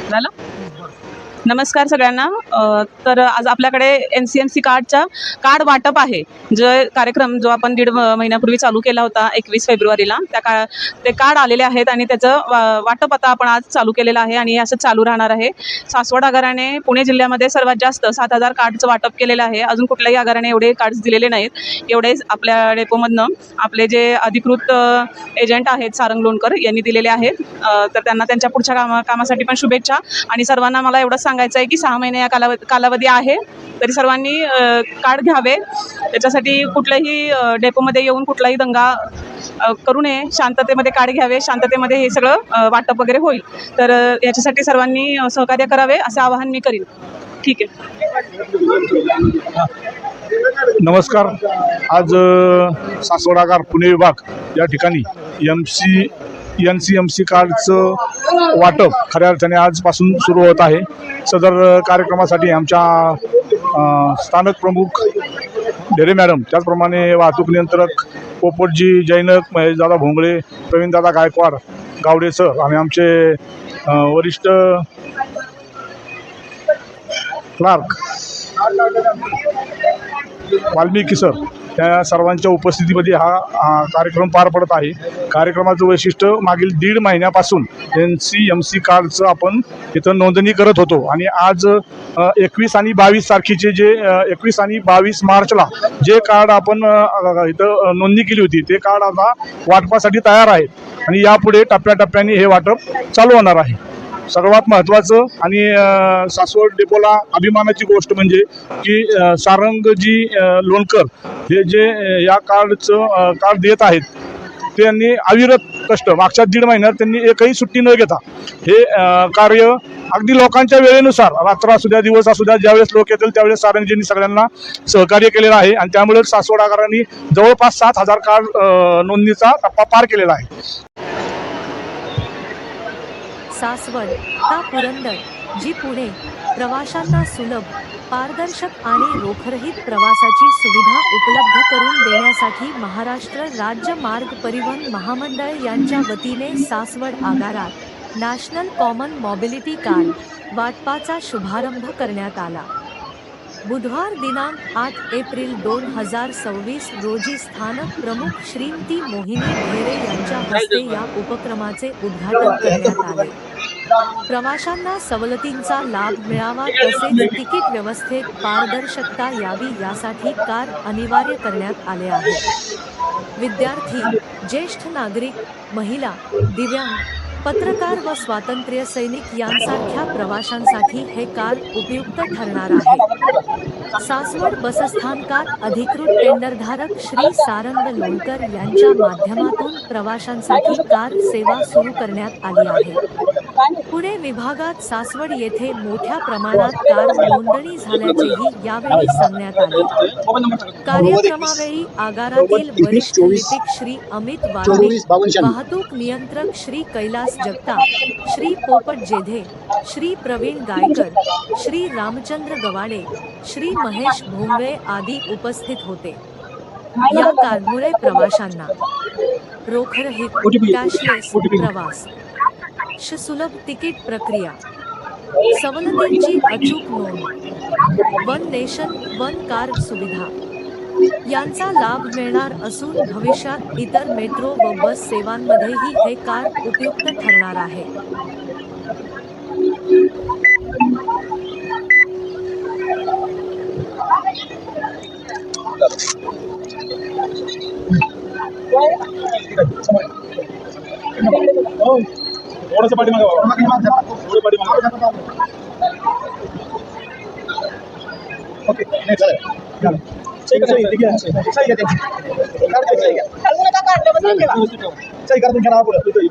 झालं. नमस्कार सगळ्यांना. तर आज आपल्याकडे NCMC कार्ड वाटप आहे. कार्यक्रम जो आपण 1.5 महिन्यापूर्वी चालू केला होता 21 फेब्रुवारीला, ते कार्ड आलेले आहेत आणि त्याचं वाटप आता आपण आज चालू केलेलं आहे आणि असं चालू राहणार आहे. सासवड आगाराने पुणे जिल्ह्यामध्ये सर्वात जास्त 7,000 कार्डचं वाटप केलेलं आहे. अजून कुठल्याही आगाराने एवढे कार्ड्स दिलेले नाहीत. एवढेच आपल्या डेपोमधनं आपले जे अधिकृत एजंट आहेत सारंग लोणकर यांनी दिलेले आहेत. तर त्यांना त्यांच्या पुढच्या कामासाठी पण शुभेच्छा. आणि सर्वांना मला एवढंच सांगायचं आहे की 6 महिने या कालावधी आहे, तरी सर्वांनी कार्ड घ्यावे. त्याच्यासाठी कुठल्याही डेपोमध्ये येऊन कुठलाही दंगा करू नये. शांततेमध्ये कार्ड घ्यावे. शांततेमध्ये हे सगळं वाटप वगैरे होईल. तर याच्यासाठी सर्वांनी सहकार्य करावे असं आवाहन मी करीन. ठीक आहे. नमस्कार. आज सासवड आगार पुणे विभाग या ठिकाणी NCMC कार्डचं वाटप खऱ्या अर्थाने आजपासून सुरू होत आहे. सदर कार्यक्रमासाठी आमच्या स्थानक प्रमुख ढेरे मॅडम, त्याचप्रमाणे वाहतूक नियंत्रक पोपटजी जैनक, महेशदादा भोंगळे, प्रवीणदादा गायकवाड, गावडे सर आणि आमचे वरिष्ठ क्लार्क वाल्मिकी सर, त्या सर्वांच्या उपस्थितीमध्ये हा कार्यक्रम पार पडत आहे. कार्यक्रमाचं वैशिष्ट्य मागील 1.5 महिन्यापासून NCMC कार्डचं आपण इथं नोंदणी करत होतो आणि आज 21 आणि 22 तारखेचे जे 21 आणि 22 मार्चला जे कार्ड आपण इथं नोंदणी केली होती ते कार्ड आता वाटपासाठी तयार आहेत आणि यापुढे टप्प्याटप्प्याने हे वाटप चालू होणार आहे. सर्वात महत्त्वाचं आणि सासवड डेपोला अभिमानाची गोष्ट म्हणजे की सारंगजी लोणकर हे जे या कार्ड देत आहेत त्यांनी अविरत कष्ट मागच्या 1.5 महिन्यात त्यांनी एकही सुट्टी न घेता हे कार्य अगदी लोकांच्या वेळेनुसार रात्र असू द्या दिवस असू द्या ज्यावेळेस लोक येतील त्यावेळेस सारंगजींनी सगळ्यांना सहकार्य केलेलं आहे आणि त्यामुळे सासवड आगारांनी जवळपास 7,000 कार्ड नोंदणीचा टप्पा पार केलेला आहे. सासवड ता पुरंदर जी पुणे प्रवाशांना सुलभ, पारदर्शक आणि रोखरहित प्रवासाची सुविधा उपलब्ध करून देण्यासाठी महाराष्ट्र राज्य मार्ग परिवहन महामंडळ यांच्या वतीने सासवड आगारात नॅशनल कॉमन मोबिलिटी कार्ड वाटपाचा शुभारंभ करण्यात आला. बुधवार दिनांक 8 एप्रिल 2026 रोजी स्थानक प्रमुख श्रीमती मोहिनी ढेरे यांच्या हस्ते या उपक्रमाचे उद्घाटन करण्यात आले. प्रवाशांना सवलतींचा लाभ मिळावा तसेच तिकीट व्यवस्थेत पारदर्शकता यावी यासाठी कार्ड अनिवार्य करण्यात आले आहे. विद्यार्थी, ज्येष्ठ नागरिक, महिला, दिव्यांग, पत्रकार व स्वातंत्र्य सैनिक यांसारख्या प्रवाशांसाठी हे कार्ड उपयुक्त ठरणार आहे. सासवड बसस्थानकात अधिकृत टेंडरधारक श्री सारंग लोणकर यांच्या माध्यमातून प्रवाशांसाठी कार्ड सेवा सुरू करण्यात आली आहे. पुणे विभागात सासवड येथे मोठ्या प्रमाणात कार्ड नोंदणी झाल्याचेही यावेळी सांगण्यात आले. कार्यक्रमावेळी आगारातील वरिष्ठ लिपिक श्री अमित वाल्मिक, वाहतूक नियंत्रक श्री कैलास जगताप, श्री पोपट जेधे, श्री प्रवीण गायकर, श्री रामचंद्र गवाडे, श्री महेश भोंगळे आदी उपस्थित होते. या कार्डमुळे प्रवाशांना रोखरहित कॅशलेस प्रवास, सुलभ तिकीट प्रक्रिया, सवलतींची अचूक नोंद, वन नेशन वन कार्ड सुविधा यांचा लाभ मिळणार असून भविष्यात इतर मेट्रो व बस सेवांमध्येही हे कार्ड उपयुक्त ठरणार आहे. थोडंसं पाठीमागे ओके नाही चालेल. सही कर तुमच्या नावापुढे